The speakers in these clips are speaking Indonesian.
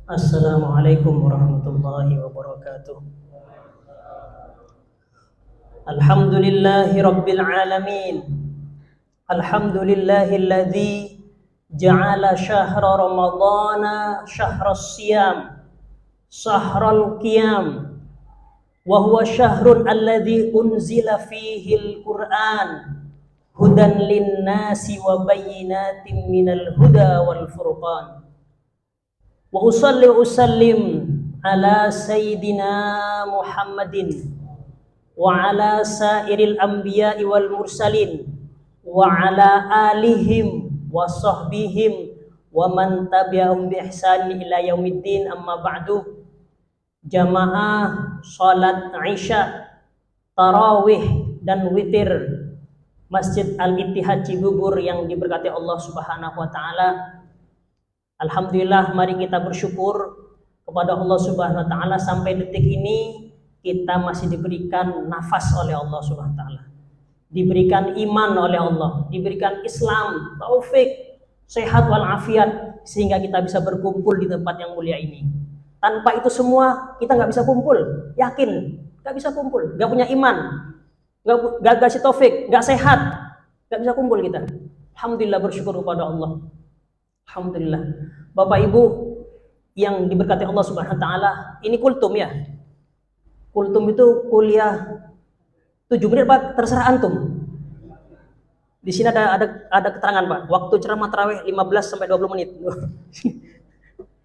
Assalamualaikum warahmatullahi wabarakatuh. Alhamdulillahi rabbil alamin. Alhamdulillahilladzi ja'ala syahra ramadhana syahras siyam, syahral qiyam, wa huwa syahrun alladzi unzila fihi al-Qur'an hudan lin-nasi wa bayyinatin minal huda wal furqan. Wa usalli wa usallim ala sayyidina Muhammadin wa ala sairil anbiya'i wal mursalin wa ala alihim wa sahbihim wa man tabi'ahum bi ihsan ila yaumiddin, amma ba'du. Jamaah salat Isya, tarawih dan witir Masjid Al-Ittihad Cibubur yang diberkati Allah Subhanahu wa taala. Alhamdulillah, mari kita bersyukur kepada Allah Subhanahu wa taala sampai detik ini kita masih diberikan nafas oleh Allah Subhanahu wa taala. Diberikan iman oleh Allah, diberikan Islam, taufik, sehat wal afiat sehingga kita bisa berkumpul di tempat yang mulia ini. Tanpa itu semua kita nggak bisa kumpul, yakin nggak bisa kumpul, nggak punya iman, nggak kasih taufik, nggak sehat, nggak bisa kumpul kita. Alhamdulillah, bersyukur kepada Allah. Alhamdulillah. Bapak Ibu yang diberkati Allah Subhanahu wa taala, ini kultum ya. Kultum itu kuliah 7 menit Pak, terserah antum. Di sini ada keterangan Pak, waktu ceramah tarawih 15 sampai 20 menit.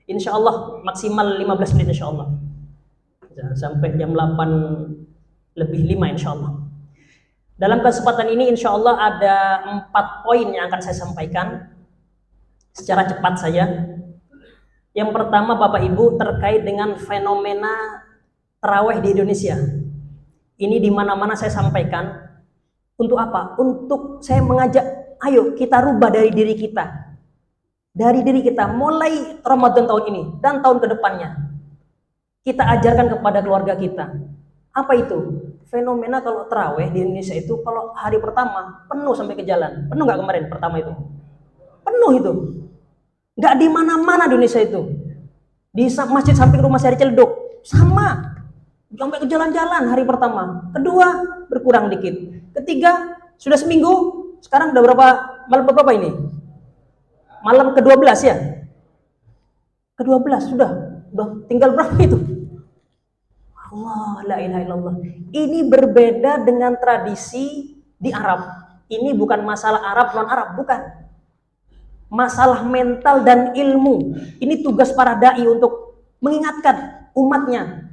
Insya Allah maksimal 15 menit insya Allah. Sampai jam 8 lebih 5 insya Allah. Dalam kesempatan ini insya Allah ada 4 poin yang akan saya sampaikan secara cepat saja. Yang pertama Bapak Ibu terkait dengan fenomena tarawih di Indonesia. Ini di mana-mana saya sampaikan. Untuk apa? Untuk saya mengajak, ayo kita rubah dari diri kita. Dari diri kita mulai Ramadan tahun ini dan tahun kedepannya. Kita ajarkan kepada keluarga kita. Apa itu? Fenomena kalau tarawih di Indonesia itu kalau hari pertama penuh sampai ke jalan. Penuh nggak kemarin pertama itu? Penuh itu. Nggak di mana-mana di Indonesia itu. Di masjid samping rumah saya di Ciledug sama, sampai ke jalan-jalan hari pertama. Kedua berkurang dikit. Ketiga sudah seminggu. Sekarang udah berapa malam berapa ini? Malam ke-12 ya. Ke-12 sudah tinggal berapa itu? Allah, la ilaha illallah. Ini berbeda dengan tradisi di Arab. Ini bukan masalah Arab non Arab, bukan. Masalah mental dan ilmu. Ini tugas para dai untuk mengingatkan umatnya.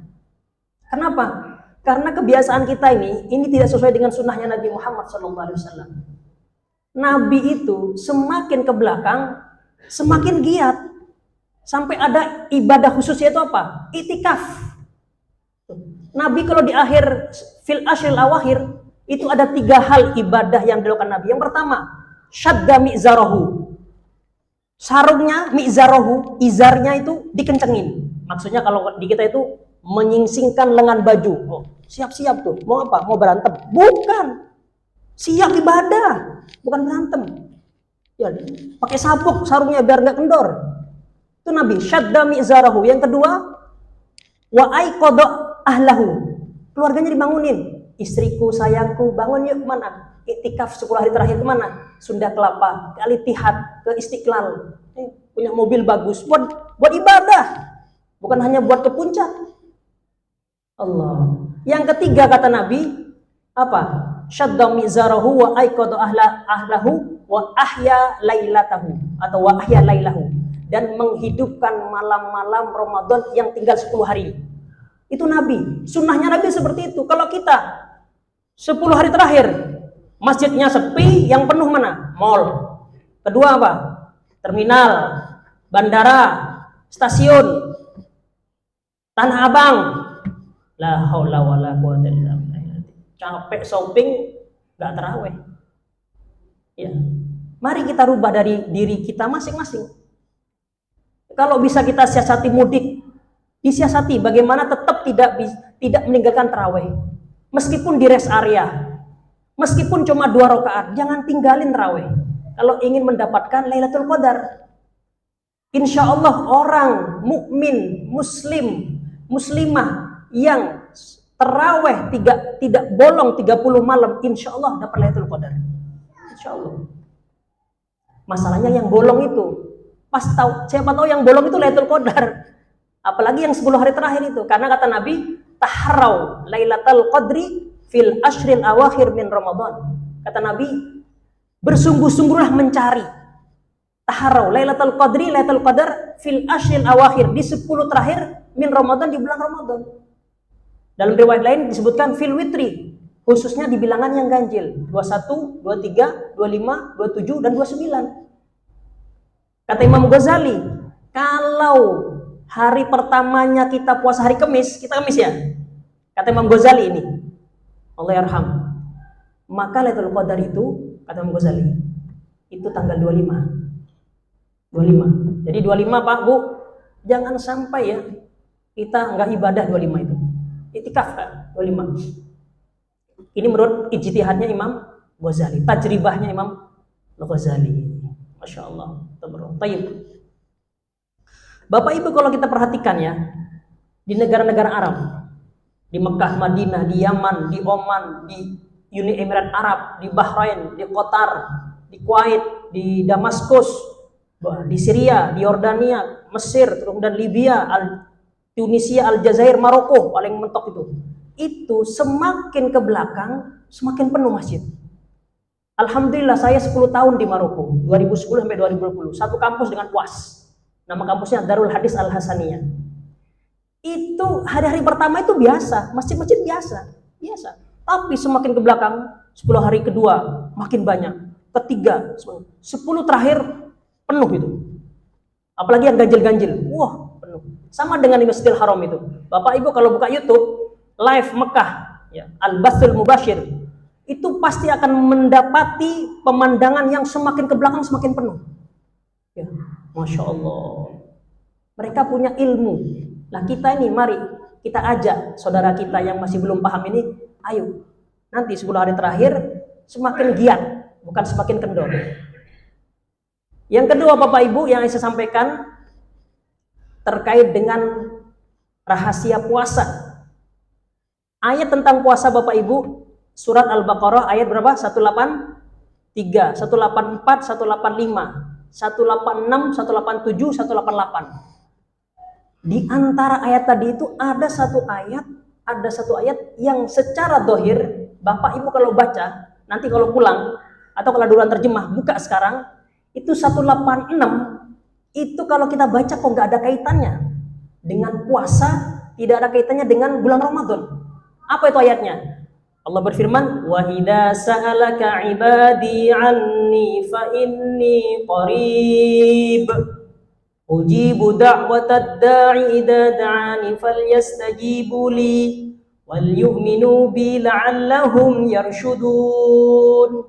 Kenapa? Karena kebiasaan kita ini tidak sesuai dengan sunnahnya Nabi Muhammad SAW. Nabi itu semakin ke belakang, semakin giat. Sampai ada ibadah khususnya itu apa? Itikaf. Nabi kalau di akhir fil ashril awakhir itu ada 3 hal ibadah yang dilakukan Nabi. Yang pertama, syadda mi'zarahu. Sarungnya mi'zarahu, izarnya itu dikencengin. Maksudnya kalau di kita itu menyingsingkan lengan baju. Oh, siap-siap tuh. Mau apa? Mau berantem? Bukan. Siap ibadah, bukan berantem. Ya, pakai sabuk sarungnya biar nggak kendor. Itu Nabi syadda mi'zarahu. Yang kedua, wa aiqadha ahlahu. Keluarganya dibangunin. Istriku, sayangku, bangun yuk, kemana? Iktikaf 10 hari terakhir kemana? Sunda Kelapa, ke Al-Ittihad, ke Istiqlal. Punya mobil bagus buat ibadah, bukan hanya buat ke puncak. Allah. Yang ketiga kata Nabi apa? Syadda mizarahu wa aiqadha ahlahu wa ahya lailatahu atau wa ahya lailahu, dan menghidupkan malam-malam Ramadan yang tinggal 10 hari. Itu Nabi. Sunnahnya Nabi seperti itu. Kalau kita 10 hari terakhir masjidnya sepi, yang penuh mana? Mall. Kedua apa? Terminal, bandara, stasiun, Tanah Abang. La haula wala quwwata illa billah. Capek shopping, nggak tarawih. Ya. Mari kita rubah dari diri kita masing-masing. Kalau bisa kita siasati mudik, disiasati bagaimana tetap tidak meninggalkan tarawih. Meskipun di rest area, meskipun cuma 2 rakaat, jangan tinggalin tarawih. Kalau ingin mendapatkan Lailatul Qadar, Insya Allah orang mukmin, muslim, muslimah yang terawih tidak bolong 30 malam, insya Allah dapat Lailatul Qadar. Insya Allah. Masalahnya yang bolong itu, siapa tahu yang bolong itu Lailatul Qadar. Apalagi yang 10 hari terakhir itu, karena kata Nabi, taharrau Lailatul Qadri fil ashril awakhir min Ramadan. Kata Nabi, bersungguh-sungguhlah mencari taharau Lailatul Qadar fil ashril awakhir, di 10 terakhir min Ramadan, di bulan Ramadan. Dalam riwayat lain disebutkan fil witri, khususnya di bilangan yang ganjil, 21, 23, 25, 27 dan 29. Kata Imam Ghazali, kalau hari pertamanya kita puasa hari Kamis, kita Kamis ya. Kata Imam Ghazali ini, Allah yarham, maka Lailatul Qadar itu, kata Imam Ghazali, itu tanggal 25. Jadi 25 Pak Bu, jangan sampai ya kita nggak ibadah 25 itu. Itikaf 25. Ini menurut ijtihadnya Imam Ghazali, tajribahnya Imam Ghazali. Masya Allah. Tayyib. Bapak Ibu, kalau kita perhatikan ya, di negara-negara Arab, di Mekah, Madinah, di Yaman, di Oman, di Uni Emirat Arab, di Bahrain, di Qatar, di Kuwait, di Damaskus, di Syria, di Yordania, Mesir, kemudian Libya, Tunisia, Aljazair, Maroko, paling mentok itu semakin ke belakang semakin penuh masjid. Alhamdulillah, saya 10 tahun di Maroko, 2010 sampai 2020, satu kampus dengan puas. Nama kampusnya Darul Hadis Al Hasaniyah. Itu hari-hari pertama itu biasa, masjid-masjid biasa. Tapi semakin ke belakang, 10 hari kedua makin banyak, ketiga, 10 terakhir penuh itu. Apalagi yang ganjil-ganjil, wah penuh. Sama dengan di Masjidil Haram itu. Bapak Ibu kalau buka YouTube live Mekah, ya, Al-Bathul Mubashir, itu pasti akan mendapati pemandangan yang semakin ke belakang semakin penuh. Ya, Masya Allah. Mereka punya ilmu. Nah kita ini, mari kita ajak saudara kita yang masih belum paham ini, ayo nanti 10 hari terakhir semakin giat, bukan semakin kendor. Yang kedua Bapak Ibu yang saya sampaikan terkait dengan rahasia puasa. Ayat tentang puasa Bapak Ibu, surat Al-Baqarah ayat berapa? 183, 184, 185, 186, 187, 188. Di antara ayat tadi itu ada satu ayat yang secara dohir Bapak Ibu kalau baca, nanti kalau pulang atau kalau duluan terjemah, buka sekarang, itu 186, itu kalau kita baca kok nggak ada kaitannya dengan puasa, tidak ada kaitannya dengan bulan Ramadan. Apa itu ayatnya? Allah berfirman, wa idza sa'alaka 'ibadi 'anni fa inni qarib ujibu da'watad da'i idza da'ani falyastajibu li wal yu'minu bi la'allahum yarshudun.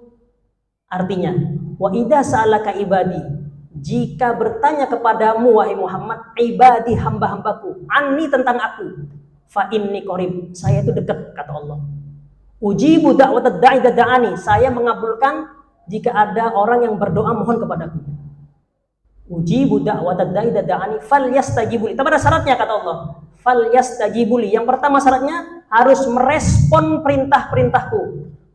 Artinya, wa idza sa'alaka ibadi, jika bertanya kepadamu wahai Muhammad, ibadi hamba-hambaku, anni tentang aku, fa inni qarib, saya itu dekat kata Allah. Ujibu da'watad da'i idza da'ani, saya mengabulkan jika ada orang yang berdoa mohon kepadaku. Ujibu da'watad da'i idza da'ani falyastajibu li. Tapi ada syaratnya kata Allah. Falyastajibu li. Yang pertama syaratnya harus merespon perintah-perintahku,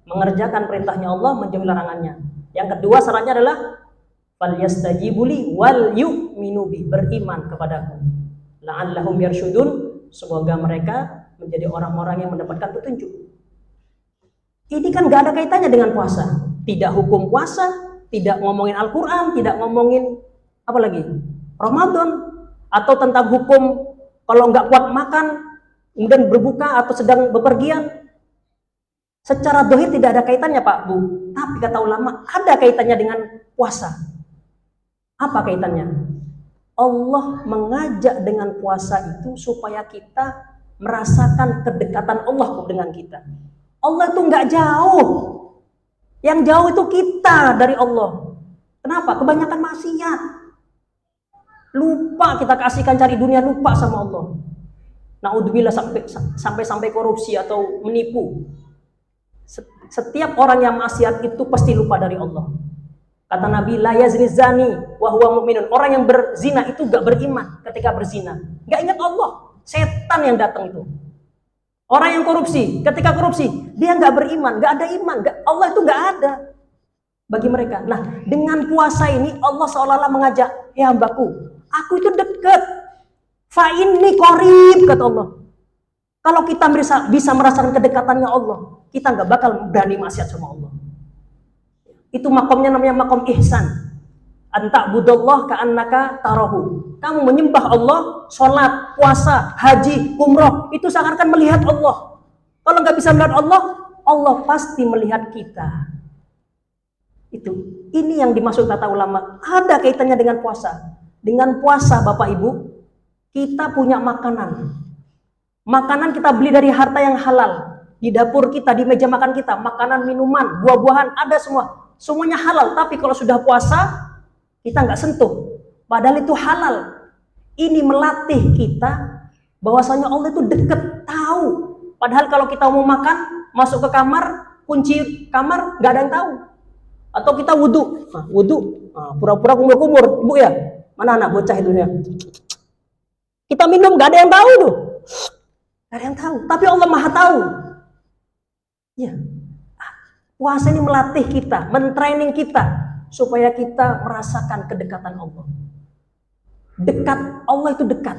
mengerjakan perintahnya Allah, menjauhi larangannya. Yang kedua syaratnya adalah falyastajibu li wal yu'minu bi, beriman kepadaku. La'allahum yarshudun, semoga mereka menjadi orang-orang yang mendapatkan petunjuk. Ini kan gak ada kaitannya dengan puasa. Tidak hukum puasa, tidak ngomongin Al-Quran, tidak ngomongin apa lagi? Ramadan, atau tentang hukum kalau nggak kuat makan, kemudian berbuka atau sedang bepergian. Secara dohir tidak ada kaitannya Pak Bu, tapi kata ulama ada kaitannya dengan puasa. Apa kaitannya? Allah mengajak dengan puasa itu supaya kita merasakan kedekatan Allah dengan kita. Allah itu nggak jauh, yang jauh itu kita dari Allah. Kenapa? Kebanyakan maksiat, lupa kita kasihkan cari dunia, lupa sama Allah. Naudzubillah, sampai korupsi atau menipu. Setiap orang yang maksiat itu pasti lupa dari Allah. Kata Nabi, la yazni zani wa huwa mu'minun. Orang yang berzina itu gak beriman ketika berzina. Gak ingat Allah. Setan yang datang itu. Orang yang korupsi, ketika korupsi, dia gak beriman, gak ada iman. Allah itu gak ada bagi mereka. Nah, dengan puasa ini Allah seolah-olah mengajak, ya hambaku, aku itu dekat. Fa inni qarib, kata Allah. Kalau kita bisa merasakan kedekatannya Allah, kita gak bakal berani maksiat sama Allah. Itu makomnya namanya makom ihsan. Anta budallah ka'annaka tarahu. Kamu menyembah Allah, sholat, puasa, haji, umroh, itu seakan-akan melihat Allah. Kalau nggak bisa melihat Allah, Allah pasti melihat kita. Ini yang dimaksud kata ulama. Ada kaitannya dengan puasa. Dengan puasa, Bapak Ibu, kita punya makanan. Makanan kita beli dari harta yang halal. Di dapur kita, di meja makan kita, makanan, minuman, buah-buahan, ada semua. Semuanya halal, tapi kalau sudah puasa, kita nggak sentuh. Padahal itu halal. Ini melatih kita bahwasanya Allah itu dekat, tahu. Padahal kalau kita mau makan, masuk ke kamar, kunci kamar, nggak ada yang tahu. Atau kita wudhu, pura-pura kumur-kumur, ibu ya, mana anak bocah itu ya. Kita minum, nggak ada yang tahu tuh, nggak ada yang tahu. Tapi Allah Maha tahu. Ya. Puasa ini melatih kita, mentraining kita supaya kita merasakan kedekatan Allah. Dekat, Allah itu dekat.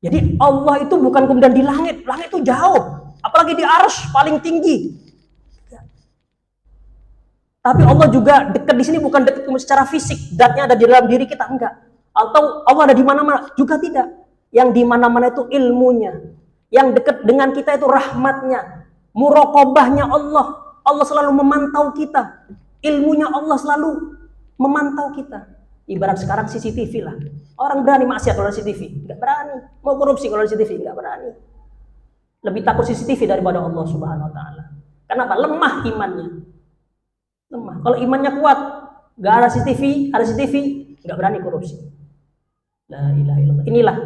Jadi Allah itu bukan kemudian di langit, langit itu jauh, apalagi di arsy paling tinggi. Tapi Allah juga dekat di sini bukan dekat secara fisik, zatnya ada di dalam diri kita, enggak. Atau Allah ada di mana-mana, juga tidak. Yang di mana-mana itu ilmunya. Yang dekat dengan kita itu rahmatnya, muraqabahnya Allah. Allah selalu memantau kita. Ilmunya Allah selalu memantau kita. Ibarat sekarang CCTV lah. Orang berani maksiat kalau ada CCTV? Enggak berani. Mau korupsi kalau ada CCTV? Enggak berani. Lebih takut CCTV daripada Allah Subhanahu wa taala. Kenapa? Lemah imannya. Lemah. Kalau imannya kuat, enggak ada CCTV, ada CCTV, enggak berani korupsi. La ilaha illallah. Inilah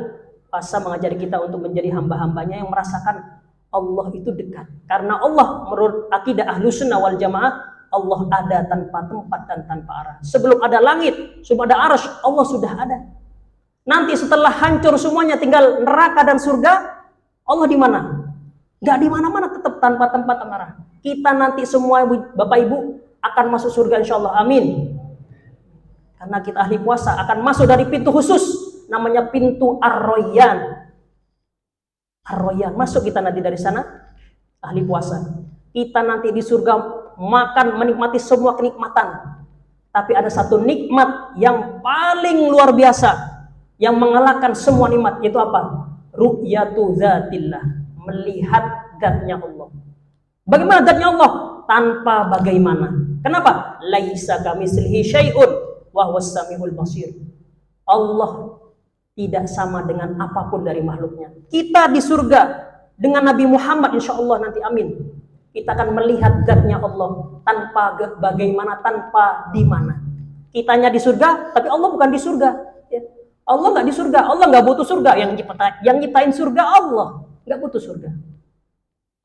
puasa mengajari kita untuk menjadi hamba-hambanya yang merasakan Allah itu dekat. Karena Allah menurut akidah Ahlussunnah wal Jamaah, Allah ada tanpa tempat dan tanpa arah. Sebelum ada langit, sebelum ada arsy, Allah sudah ada. Nanti setelah hancur semuanya tinggal neraka dan surga, Allah di mana? Enggak di mana-mana, tetap tanpa tempat dan arah. Kita nanti semua Bapak Ibu akan masuk surga insyaallah. Amin. Karena kita ahli puasa akan masuk dari pintu khusus namanya pintu Ar-Rayyan. Ar-Rayyan, masuk kita nanti dari sana, ahli puasa. Kita nanti di surga makan, menikmati semua kenikmatan. Tapi ada satu nikmat yang paling luar biasa, yang mengalahkan semua nikmat, yaitu apa? Ru'yatu dzatillah, melihat zatnya Allah. Bagaimana zatnya Allah? Tanpa bagaimana. Kenapa? Laisa kamitslihi syai'un wa huwas samiul basir. Allah tidak sama dengan apapun dari makhluknya. Kita di surga dengan Nabi Muhammad insya Allah nanti, amin. Kita akan melihat zatnya Allah tanpa bagaimana, tanpa di mana. Kitanya di surga, tapi Allah bukan di surga. Allah nggak di surga, Allah nggak butuh surga. Yang nyiptain surga Allah, nggak butuh surga.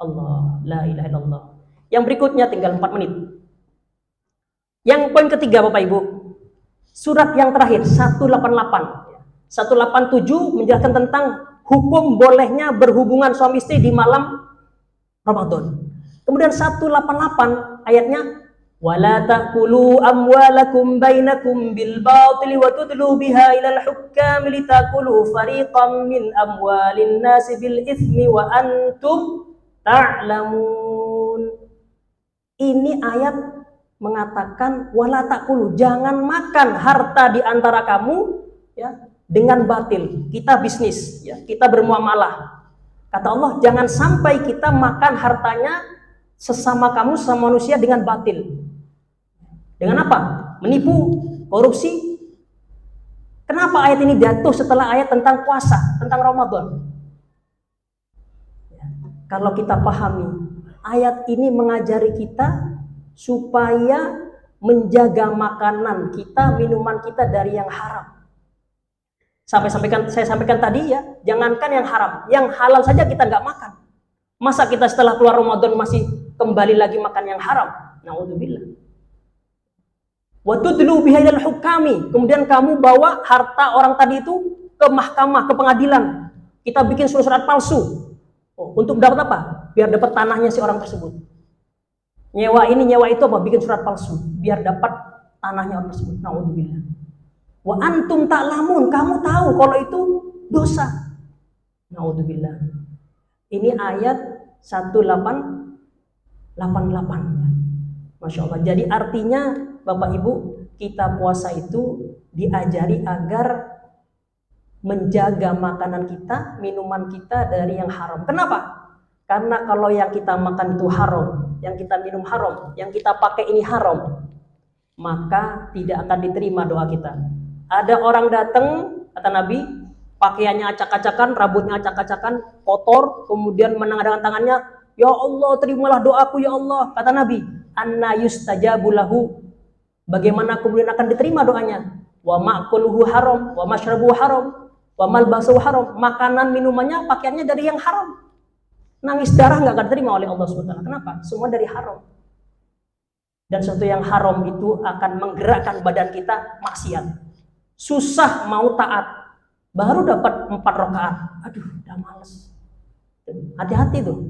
Allah, la ilaha illallah. Yang berikutnya tinggal 4 menit. Yang poin ketiga Bapak Ibu, surat yang terakhir 188. 187 menjelaskan tentang hukum bolehnya berhubungan suami istri di malam Ramadan. Kemudian 188 ayatnya, wala ta'kulu amwalakum bainakum bil batili wa tudlu biha ilal hukam litakulu fariqam min amwalin nasi bil itsmi wa antum ta'lamun. Ini ayat mengatakan wala ta'kulu, jangan makan harta di antara kamu ya dengan batil. Kita bisnis ya, kita bermuamalah. Kata Allah, jangan sampai kita makan hartanya sesama kamu, sesama manusia dengan batil. Dengan apa? Menipu, korupsi. Kenapa ayat ini jatuh setelah ayat tentang puasa, tentang Ramadan? Kalau kita pahami, ayat ini mengajari kita supaya menjaga makanan kita, minuman kita dari yang haram. Saya sampaikan tadi ya, jangankan yang haram, yang halal saja kita nggak makan. Masa kita setelah keluar Ramadan masih kembali lagi makan yang haram? Na'udzubillah. Wa tudlu biha ilal hukami. Kemudian kamu bawa harta orang tadi itu ke mahkamah, ke pengadilan. Kita bikin surat palsu. Untuk dapat apa? Biar dapat tanahnya si orang tersebut. Nyewa ini, nyewa itu apa? Bikin surat palsu. Biar dapat tanahnya orang tersebut. Na'udzubillah. Wa antum ta'lamun. Kamu tahu kalau itu dosa. Na'udzubillah. Ini ayat 1888. Masya Allah. Jadi artinya Bapak Ibu, kita puasa itu diajari agar menjaga makanan kita, minuman kita dari yang haram. Kenapa? Karena kalau yang kita makan itu haram, yang kita minum haram, yang kita pakai ini haram, maka tidak akan diterima doa kita. Ada orang datang, kata Nabi, pakaiannya acak-acakan, rambutnya acak-acakan, kotor, kemudian menanggadahkan tangannya, ya Allah, terimalah doaku ya Allah. Kata Nabi, anna yustajabu lahu. Bagaimana kemudian akan diterima doanya? Wa ma'kuluhu haram, wa mashrabuhu haram, wa malbasuhu haram. Makanan, minumannya, pakaiannya dari yang haram. Nangis darah nggak akan diterima oleh Allah SWT. Kenapa? Semua dari haram. Dan sesuatu yang haram itu akan menggerakkan badan kita maksiat. Susah mau taat. Baru dapat 4 rakaat. Aduh, udah males. Hati-hati tuh.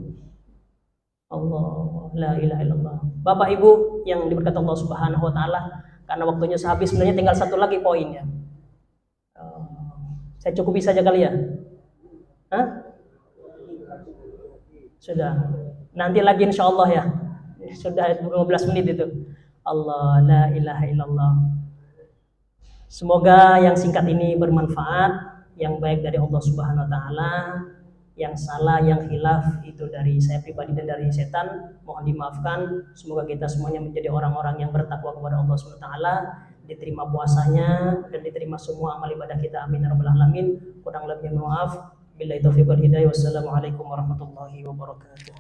Allah, la ilaha illallah. Bapak Ibu yang diberkati Allah Subhanahu wa taala, karena waktunya habis, sebenarnya tinggal satu lagi poinnya. Saya cukupi saja kali ya. Hah? Sudah. Nanti lagi insya Allah ya. Sudah 15 menit itu. Allah, la ilaha illallah. Semoga yang singkat ini bermanfaat, yang baik dari Allah Subhanahu wa taala. Yang salah, yang khilaf itu dari saya pribadi dan dari setan, mohon dimaafkan. Semoga kita semuanya menjadi orang-orang yang bertakwa kepada Allah SWT, diterima puasanya dan diterima semua amal ibadah kita. Amin ya rabbal alamin. Kurang lebihnya maaf. Billahi taufiq wal hidayah. Wassalamualaikum warahmatullahi wabarakatuh.